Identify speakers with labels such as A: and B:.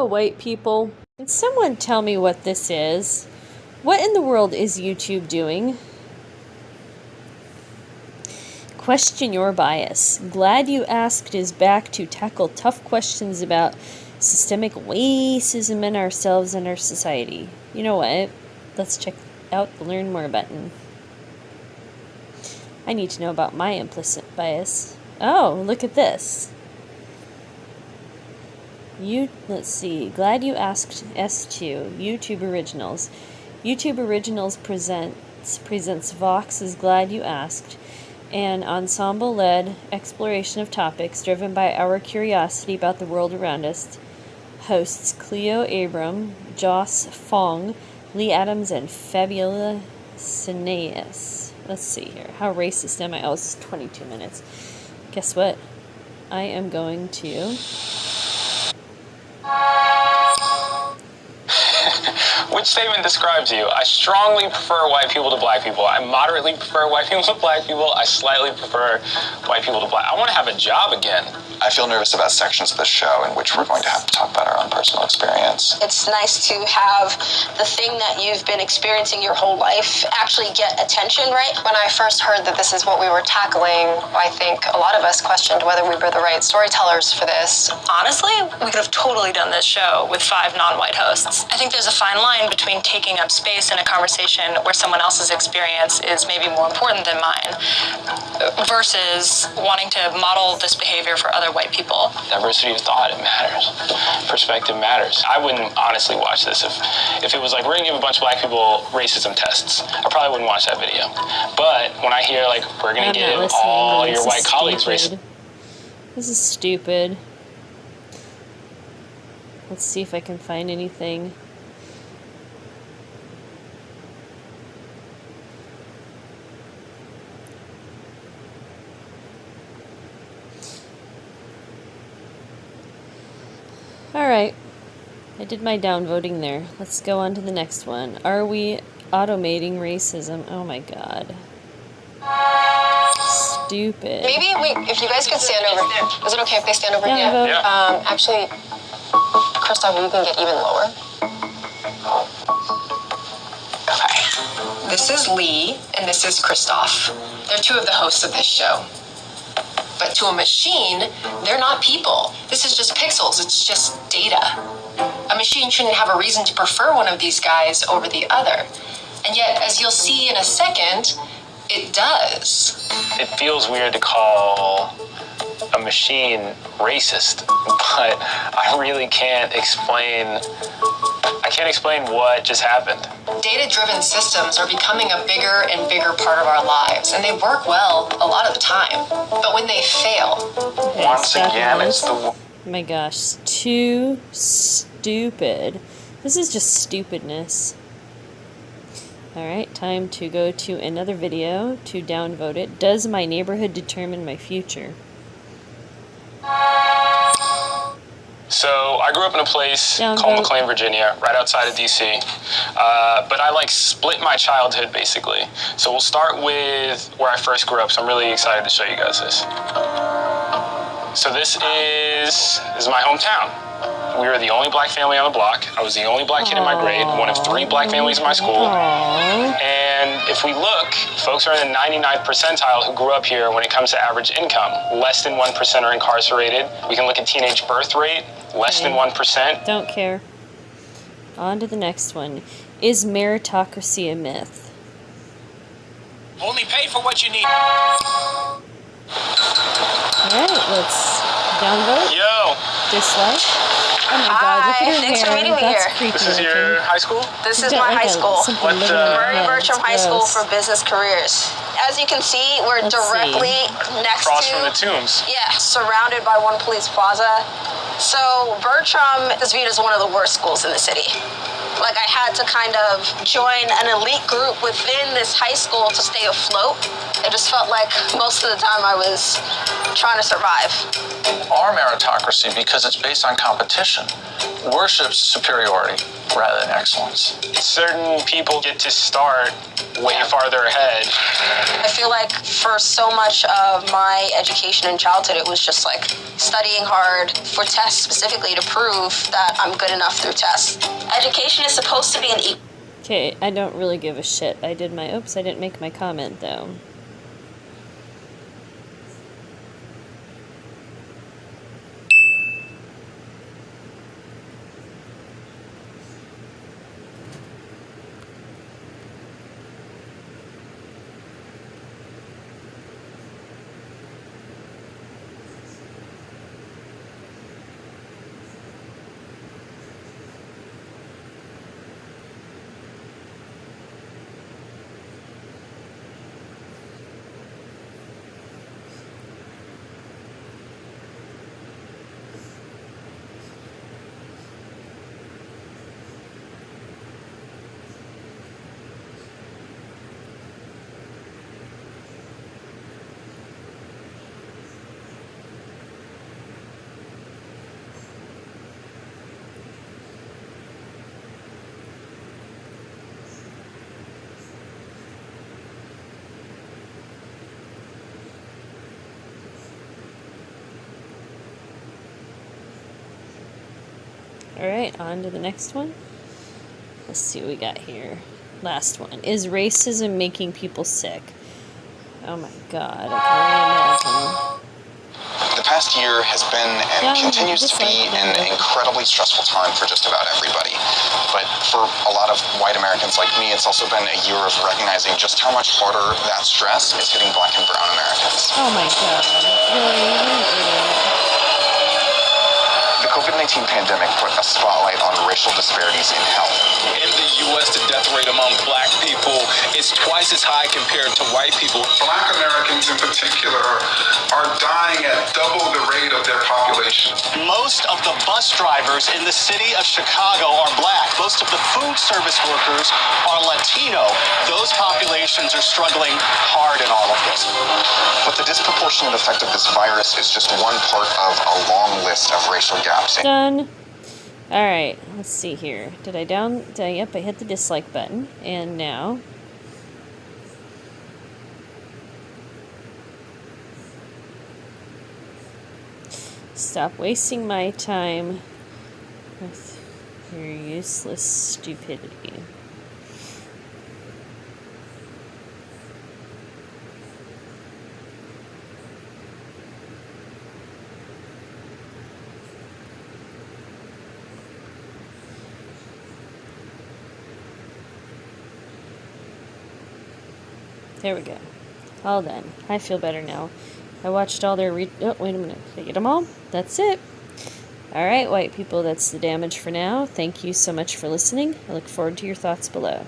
A: Hello, white people. Can someone tell me what this is? What in the world is YouTube doing? Question your bias. Glad You Asked is back to tackle tough questions about systemic racism in ourselves and our society. You know what? Let's check out the Learn More button. I need to know about my implicit bias. Oh, look at this. Let's see. Glad You Asked S2. YouTube Originals. YouTube Originals presents Vox's Glad You Asked, an ensemble-led exploration of topics driven by our curiosity about the world around us. Hosts Cleo Abram, Joss Fong, Lee Adams, and Fabiola Cineas. Let's see here. How racist am I? Oh, it's 22 minutes. Guess what? I am going to...
B: Which statement describes you? I strongly prefer white people to black people. I moderately prefer white people to black people. I slightly prefer white people to black. I want to have a job again.
C: I feel nervous about sections of the show in which we're going to have to talk about our own personal experience.
D: It's nice to have the thing that you've been experiencing your whole life actually get attention, right? When I first heard that this is what we were tackling, I think a lot of us questioned whether we were the right storytellers for this.
E: Honestly, we could have totally done this show with 5 non-white hosts. I think there's a fine line between taking up space in a conversation where someone else's experience is maybe more important than mine versus wanting to model this behavior for other white people.
B: Diversity of thought, it matters. Perspective matters. I wouldn't honestly watch this if it was like, we're gonna give a bunch of black people racism tests. I probably wouldn't watch that video. But when I hear like, we're gonna give all your white colleagues racism.
A: This is stupid. Let's see if I can find anything. Alright, I did my downvoting there. Let's go on to the next one. Are we automating racism? Oh my god. Stupid.
D: Maybe if you guys could stand over. Is it okay if they stand over here?
B: Yeah.
D: Actually, Christoph, you can get even lower. Okay. This is Lee, and this is Christoph. They're 2 of the hosts of this show. But to a machine, they're not people. This is just pixels. It's just data. A machine shouldn't have a reason to prefer one of these guys over the other. And yet, as you'll see in a second, it does.
B: It feels weird to call a machine racist, but I really can't explain what just happened.
D: Data-driven systems are becoming a bigger and bigger part of our lives, and they work well a lot of the time. But when they fail...
A: Okay,
B: once again, it's the...
A: Oh my gosh, too stupid. This is just stupidness. Alright, time to go to another video to downvote it. Does my neighborhood determine my future?
B: So I grew up in a place called McLean, Virginia, right outside of DC. But I split my childhood basically. So we'll start with where I first grew up. So I'm really excited to show you guys this. So this is my hometown. We were the only black family on the block. I was the only black kid in my grade, one of 3 black families in my school. And if we look, folks are in the 99th percentile who grew up here when it comes to average income. Less than 1% are incarcerated. We can look at teenage birth rate, less than 1%.
A: Don't care. On to the next one. Is meritocracy a myth?
B: Only pay for what you need.
A: Alright, let's downvote.
B: Yo.
A: Dislike. Oh my god, look at her
D: Thanks for
A: hair.
D: meeting me
A: That's
D: here.
A: creepy
B: This is
A: looking.
B: your high school?
D: This is
A: Got
D: my high school.
A: something living in her
D: Murray
A: head.
D: Bertram
A: It's
D: High School
A: gross.
D: for Business Careers. As you can see, we're
A: Let's
D: directly next
B: Across
D: to...
B: from the tombs.
D: Yeah, surrounded by One Police Plaza. So Bertram is viewed as one of the worst schools in the city. Like, I had to kind of join an elite group within this high school to stay afloat.
E: It just felt like most of the time I was trying to survive.
C: Our meritocracy, because it's based on competition, worships superiority rather than excellence.
B: Certain people get to start way farther ahead.
E: I feel like for so much of my education in childhood, it was just like studying hard for tests specifically to prove that I'm good enough through tests. Education is supposed to be an equal.
A: Okay, I don't really give a shit. I did my oops, I didn't make my comment though. Alright, on to the next one. Let's see what we got here. Last one. Is racism making people sick? Oh my god, I can only imagine.
C: The past year has been and continues to be an incredibly stressful time for just about everybody. But for a lot of white Americans like me, it's also been a year of recognizing just how much harder that stress is hitting black and brown Americans.
A: Oh my god, really? You're an idiot.
C: The COVID-19 pandemic put a spotlight on racial disparities in health.
F: In the U.S., the death rate among black people is twice as high compared to white people.
G: Black Americans in particular are dying at double the rate of their population.
H: Most of the bus drivers in the city of Chicago are black. Most of the food service workers are Latino. Those populations are struggling hard in all of this.
C: But the disproportionate effect of this virus is just one part of a long list of racial gaps.
A: Done. Alright, let's see here. Yep, I hit the dislike button. And now. Stop wasting my time with your useless stupidity. There we go. All done. I feel better now. I watched all their oh, wait a minute. Did I get them all? That's it. Alright, white people, that's the damage for now. Thank you so much for listening. I look forward to your thoughts below.